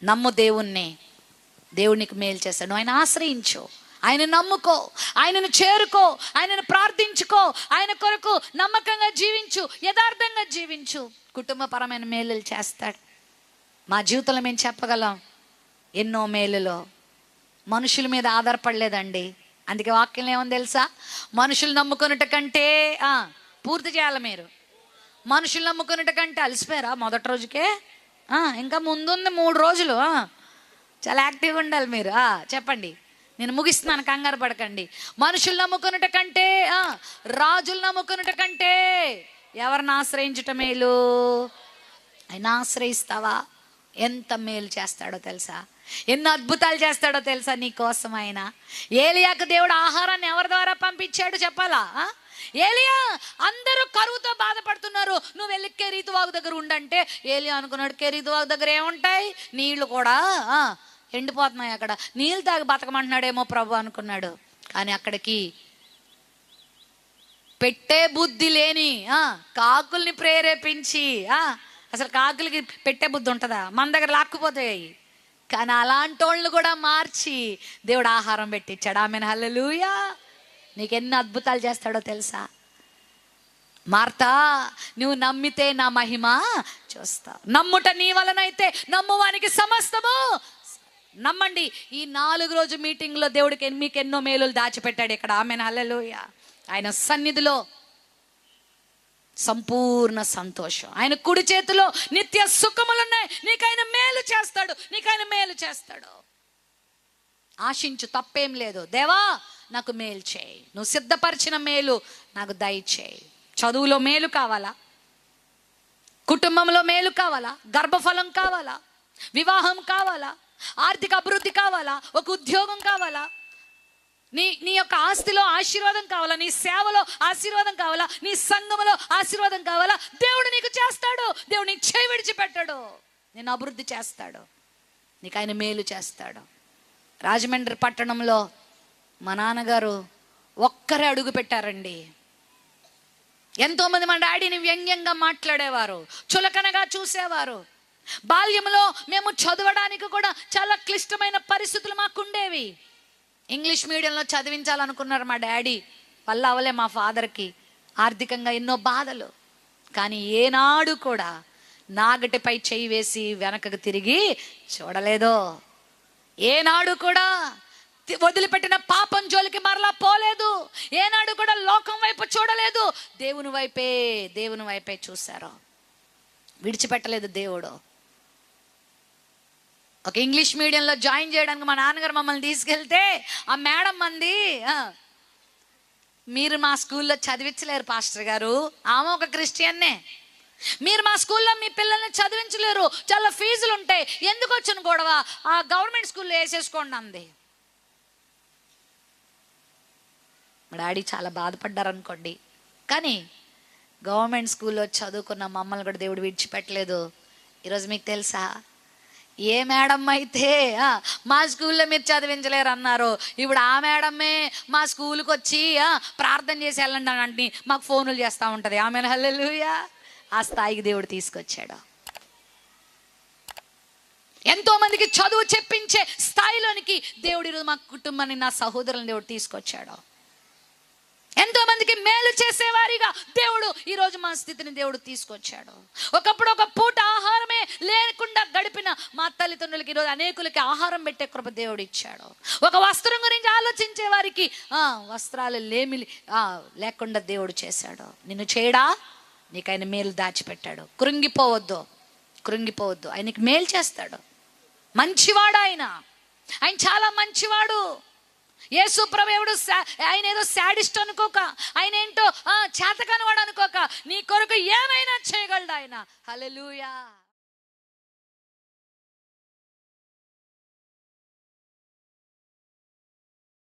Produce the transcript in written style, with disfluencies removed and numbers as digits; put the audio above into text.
నమ్ము దేవుణ్ణి, దేవునికి మేలు చేస్తాడు. ఆయన ఆశ్రయించు, ఆయన నమ్ముకో, ఆయనను చేరుకో, ఆయనను ప్రార్థించుకో, ఆయన కొరకు నమ్మకంగా జీవించు, యథార్థంగా జీవించు. కుటుంబపరమైన మేలులు చేస్తాడు. మా జీవితంలో మేము చెప్పగలం ఎన్నో మేలులో. మనుషుల మీద ఆధారపడలేదండి. అందుకే వాక్యం ఏమని తెలుసా? మనుషులు నమ్ముకున్నట్టు కంటే పూర్తి చేయాలి మీరు. మనుషులు నమ్ముకున్నట్టు కంటే అలసిపోయారా మొదటి రోజుకే? ఇంకా ముందుంది 3 రోజులు. చాలా యాక్టివ్గా ఉండాలి మీరు. చెప్పండి, నేను ముగిస్తున్నాను, కంగారు పడకండి. మనుషులు నమ్ముకున్నట్టు కంటే, రాజులు నమ్ముకున్నట్టు కంటే ఎవరిని ఆశ్రయించటం మేలు? ఆయన ఆశ్రయిస్తావా? ఎంత మేలు చేస్తాడో తెలుసా? ఎన్ని అద్భుతాలు చేస్తాడో తెలుసా నీ కోసం ఆయన? ఏలియాకు దేవుడు ఆహారాన్ని ఎవరి ద్వారా పంపించాడు చెప్పాలా? ఏలియా, అందరూ కరువుతో బాధపడుతున్నారు, నువ్వు వెళ్ళి కెరీతు వాగు దగ్గర ఉండంటే ఏలియా అనుకున్నాడు, కెరీతు వాగు దగ్గర ఏముంటాయి? నీళ్లు కూడా ఎండిపోతున్నాయి, అక్కడ నీళ్ళు తాగి బతకమంటున్నాడేమో ప్రభు అనుకున్నాడు. కానీ అక్కడికి పెట్టే బుద్ధి లేని కాకుల్ని ప్రేరేపించి, అసలు కాకులకి పెట్టే బుద్ధి ఉంటుందా? మన దగ్గర లాక్కుపోతాయి. కానీ అలాంటి వాళ్ళని కూడా మార్చి దేవుడు ఆహారం పెట్టించాడు. ఆమెన్, హల్లెలూయా. నీకెన్ని అద్భుతాలు చేస్తాడో తెలుసా? మార్తా, నువ్వు నమ్మితే నా మహిమ చూస్తావు. నమ్ముట నీ వలనైతే నమ్మువానికి సమస్తము. నమ్మండి. ఈ 4 రోజు మీటింగ్లో దేవుడికి మీకు ఎన్నో మేలులు దాచిపెట్టాడు ఇక్కడ. ఆమెన్, హల్లెలూయా. ఆయన సన్నిధిలో సంపూర్ణ సంతోషం, ఆయన కుడి చేతిలో నిత్య సుఖములున్నాయి. నీకైనా మేలు చేస్తాడు, నీకైనా మేలు చేస్తాడు. ఆశించు, తప్పేం లేదు. దేవా, నాకు మేలు చేయి, నువ్వు సిద్ధపరిచిన మేలు నాకు దయచేయి. చదువులో మేలు కావాలా? కుటుంబంలో మేలు కావాలా? గర్భఫలం కావాలా? వివాహం కావాలా? ఆర్థిక అభివృద్ధి కావాలా? ఒక ఉద్యోగం కావాలా? నీ యొక్క ఆస్తిలో ఆశీర్వాదం కావాలా? నీ సేవలో ఆశీర్వాదం కావాలా? నీ సంఘములో ఆశీర్వాదం కావాలా? దేవుడు నీకు చేస్తాడు. దేవుడు నీకు చేయి విడిచిపెట్టాడు, నేను అభివృద్ధి చేస్తాడు, నీకు ఆయన మేలు చేస్తాడు. రాజమండ్రి పట్టణంలో మా నాన్నగారు ఒక్కరే అడుగు పెట్టారండి. ఎంతోమంది మా డాడీని వ్యంగ్యంగా మాట్లాడేవారు, చులకనగా చూసేవారు. బాల్యంలో మేము చదవడానికి కూడా చాలా క్లిష్టమైన పరిస్థితులు మాకుండేవి. ఇంగ్లీష్ మీడియంలో చదివించాలనుకున్నారు మా డాడీ, వల్ల అవలే. మా ఫాదర్కి ఆర్థికంగా ఎన్నో బాధలు. కానీ ఏనాడు కూడా నాగటిపై చేయి వేసి వెనకకు తిరిగి చూడలేదు. ఏనాడు కూడా వదిలిపెట్టిన పాపం జోలికి మరలా పోలేదు. ఏనాడు కూడా లోకం వైపు చూడలేదు. దేవుని వైపే చూశారు, విడిచిపెట్టలేదు దేవుడు. ఒక ఇంగ్లీష్ మీడియంలో జాయిన్ చేయడానికి మా నాన్నగారు మమ్మల్ని తీసుకెళ్తే ఆ మేడం మంది, మీరు మా స్కూల్లో చదివించలేరు పాస్టర్ గారు, ఆమె ఒక క్రిస్టియన్నే, మీరు మా స్కూల్లో మీ పిల్లల్ని చదివించలేరు, చాలా ఫీజులు ఉంటాయి, ఎందుకు వచ్చిన గొడవ, ఆ గవర్నమెంట్ స్కూల్లో వేసేసుకోండి అంది. మా డాడీ చాలా బాధపడ్డారు అనుకోండి. కానీ గవర్నమెంట్ స్కూల్లో చదువుకున్న మమ్మల్ని కూడా దేవుడు విడిచిపెట్టలేదు. ఈరోజు మీకు తెలుసా, ఏ మేడం అయితే మా స్కూల్లో మీరు చదివించలేరు అన్నారు, ఇప్పుడు ఆ మేడమే మా స్కూల్కి వచ్చి ప్రార్థన చేసి వెళ్ళండి అని మాకు ఫోన్లు చేస్తూ ఉంటుంది. ఆమెన్, హల్లెలూయా. ఆ స్థాయికి దేవుడు తీసుకొచ్చాడు. ఎంతో మందికి చదువు చెప్పించే స్థాయిలోనికి దేవుడు ఈరోజు మా కుటుంబాన్ని, నా సహోదరులను దేవుడు తీసుకొచ్చాడు. ఎంతో మందికి మేలు చేసేవారిగా దేవుడు ఈరోజు మా స్థితిని దేవుడు తీసుకొచ్చాడు. ఒకప్పుడు ఒక పూట ఆహారమే లేకుండా గడిపిన మా తల్లిదండ్రులకి ఈరోజు అనేకులకి ఆహారం పెట్టే కృప దేవుడు ఇచ్చాడు. ఒక వస్త్రం గురించి ఆలోచించే వారికి వస్త్రాలు లేకుండా దేవుడు చేశాడు. నిన్ను చేయడా, నీకు ఆయన మేలు దాచిపెట్టాడు. కృంగిపోవద్దు, ఆయనకి మేలు చేస్తాడు. మంచివాడు ఆయన చాలా మంచివాడు. యేసు ప్రభువు ఆయన ఏదో శాడిస్ట్ అనుకోక, ఆయన ఏంటో చేతకానివాడు అనుకోక, నీ కొరకు ఏమైనా చేయగలడు ఆయన. హల్లెలూయా.